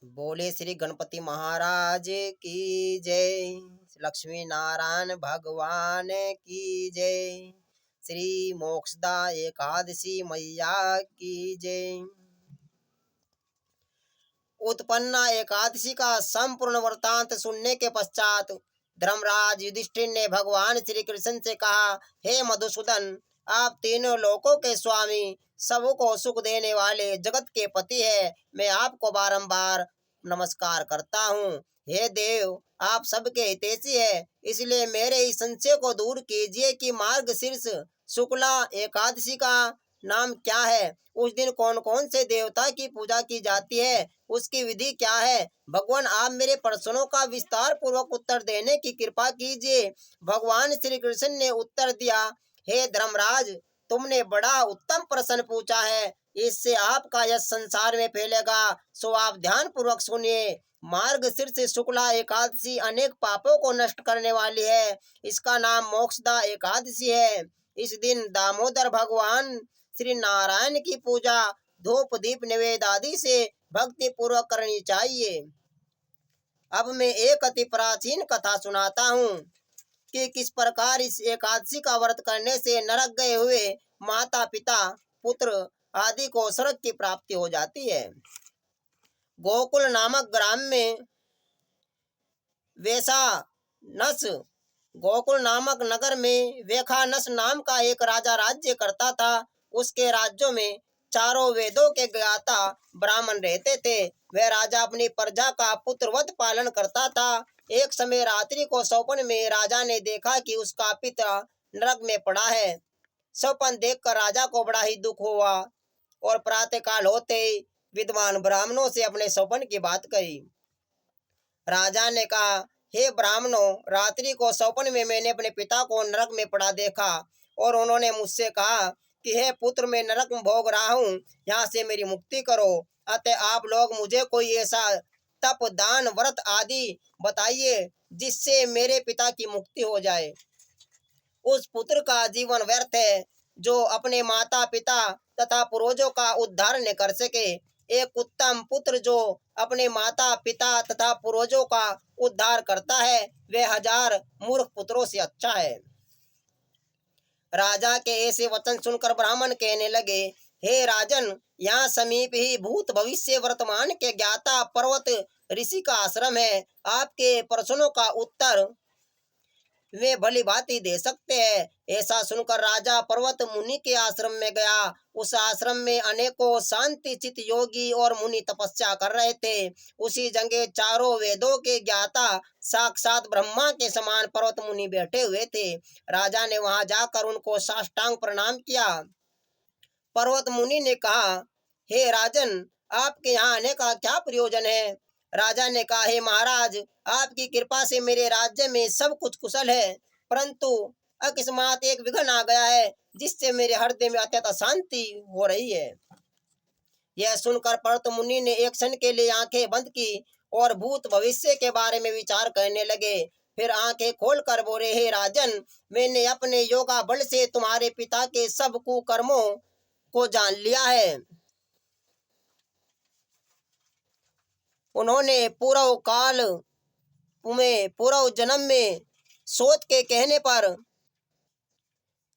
बोले श्री गणपति महाराज की जय। लक्ष्मी नारायण भगवान की जय। श्री मोक्षदा एकादशी मैया की जय। उत्पन्ना एकादशी का संपूर्ण वृत्तांत सुनने के पश्चात धर्मराज युधिष्ठिर ने भगवान श्री कृष्ण से कहा, हे मधुसूदन, आप तीनों लोकों के स्वामी, सबको सुख देने वाले जगत के पति है। मैं आपको बारंबार नमस्कार करता हूँ। हे देव, आप सबके हितैषी है, इसलिए मेरे इस संशय को दूर कीजिए कि मार्गशीर्ष शुक्ला एकादशी का नाम क्या है। उस दिन कौन कौन से देवता की पूजा की जाती है, उसकी विधि क्या है। भगवान, आप मेरे प्रश्नों का विस्तार पूर्वक उत्तर देने की कृपा कीजिए। भगवान श्री कृष्ण ने उत्तर दिया, हे धर्मराज, तुमने बड़ा उत्तम प्रश्न पूछा है, इससे आपका यश संसार में फैलेगा, सो आप ध्यान पूर्वक सुनिए। मार्गशीर्ष शुक्ला एकादशी अनेक पापों को नष्ट करने वाली है। इसका नाम मोक्षदा एकादशी है। इस दिन दामोदर भगवान श्री नारायण की पूजा धूप दीप निवेद आदि से भक्ति पूर्वक करनी चाहिए। अब मैं एक अति प्राचीन कथा सुनाता हूँ कि किस प्रकार इस एकादशी का व्रत करने से नरक गए हुए माता पिता पुत्र आदि को स्वर्ग की प्राप्ति हो जाती है। गोकुल नामक ग्राम में वेखानस गोकुल नामक नगर में वेखानस नाम का एक राजा राज्य करता था। उसके राज्यों में चारों वेदों के ज्ञाता ब्राह्मण रहते थे। वह राजा अपनी प्रजा का पुत्रवत पालन करता था। एक समय रात्रि को स्वप्न में राजा ने देखा कि उसका पिता नरक में पड़ा है। स्वप्न देखकर राजा को बड़ा ही दुख हुआ और प्रातःकाल होते ही विद्वान ब्राह्मणों से अपने स्वप्न की बात कही। राजा ने कहा, हे ब्राह्मणों, रात्रि को स्वप्न में मैंने अपने पिता को नरक में पड़ा देखा और उन्होंने मुझसे कहा कि हे पुत्र, मैं नरक में भोग रहा हूँ, यहाँ से मेरी मुक्ति करो। अतः आप लोग मुझे कोई ऐसा तप दान व्रत आदि बताइए जिससे मेरे पिता की मुक्ति हो जाए। उस पुत्र का जीवन व्यर्थ है जो अपने माता पिता तथा पूर्वजों का उद्धार न कर सके। एक उत्तम पुत्र जो अपने माता पिता तथा पूर्वजों का उद्धार करता है, वह 1000 मूर्ख पुत्रों से अच्छा है। राजा के ऐसे वचन सुनकर ब्राह्मण कहने लगे, हे राजन, यहाँ समीप ही भूत भविष्य वर्तमान के ज्ञाता पर्वत ऋषि का आश्रम है। आपके प्रश्नों का उत्तर वे भली भांति दे सकते हैं। ऐसा सुनकर राजा पर्वत मुनि के आश्रम में गया। उस आश्रम में अनेकों शांति चित योगी और मुनि तपस्या कर रहे थे। उसी जगह चारों वेदों के ज्ञाता साक्षात ब्रह्मा के समान पर्वत मुनि बैठे हुए थे। राजा ने वहां जाकर उनको साष्टांग प्रणाम किया। पर्वत मुनि ने कहा, हे राजन, आपके यहाँ आने का क्या प्रयोजन है। राजा ने कहा, हे महाराज, आपकी कृपा से मेरे राज्य में सब कुछ कुशल है, परंतु अकस्मात एक विघ्न आ गया है जिससे मेरे हृदय में अत्यंत अशांति हो रही है। यह सुनकर पर्वत मुनि ने एक क्षण के लिए आंखें बंद की और भूत भविष्य के बारे में विचार करने लगे। फिर आंखें खोलकर बोले, हे राजन, मैंने अपने योगा बल से तुम्हारे पिता के सब कुकर्मों को जान लिया है। उन्होंने पूर्व काल में पूर्व जन्म में सोच के कहने पर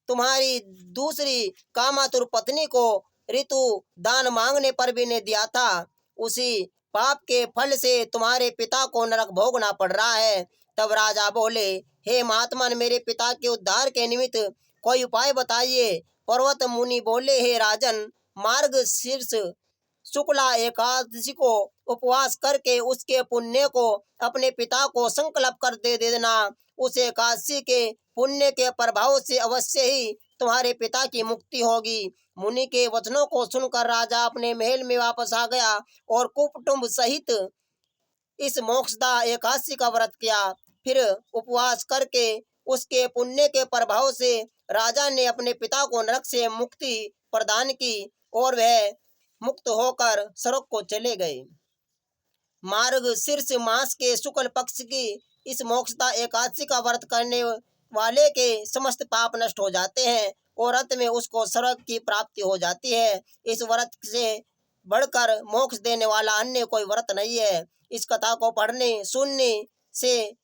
तुम्हारी दूसरी कामातुर पत्नी को ऋतु दान मांगने पर भी ने दिया था। उसी पाप के फल से तुम्हारे पिता को नरक भोगना पड़ रहा है। तब राजा बोले, हे महात्मन, मेरे पिता के उद्धार के निमित्त कोई उपाय बताइए। पर्वत मुनि बोले, हे राजन, मार्गशीर्ष शुक्ला एकादशी को उपवास करके उसके पुण्य को अपने पिता को संकल्प कर दे देना। उस एकादशी के पुण्य के प्रभाव से अवश्य ही तुम्हारे पिता की मुक्ति होगी। मुनि के वचनों को सुनकर राजा अपने महल में वापस आ गया और कुटुंब सहित इस मोक्षदा एकादशी का व्रत किया। फिर उपवास करके उसके पुण्य के प्रभाव से राजा ने अपने पिता को नरक से मुक्ति प्रदान की और वह मुक्त होकर स्वर्ग को चले गए। मार्गशीर्ष मास के शुक्ल पक्ष की इस मोक्षदा एकादशी का व्रत करने वाले के समस्त पाप नष्ट हो जाते हैं और अंत में उसको स्वर्ग की प्राप्ति हो जाती है। इस व्रत से बढ़कर मोक्ष देने वाला अन्य कोई व्रत नहीं है। इस कथा को पढ़ने सुनने से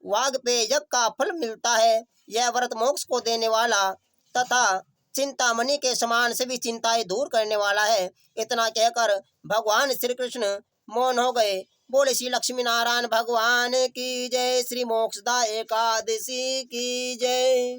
वाजपेय का फल मिलता है। यह व्रत मोक्ष को देने वाला तथा चिंतामणि के समान सभी चिंताएं दूर करने वाला है। इतना कहकर भगवान श्री कृष्ण मौन हो गए। बोले श्री लक्ष्मी नारायण भगवान की जय। श्री मोक्षदा एकादशी की जय।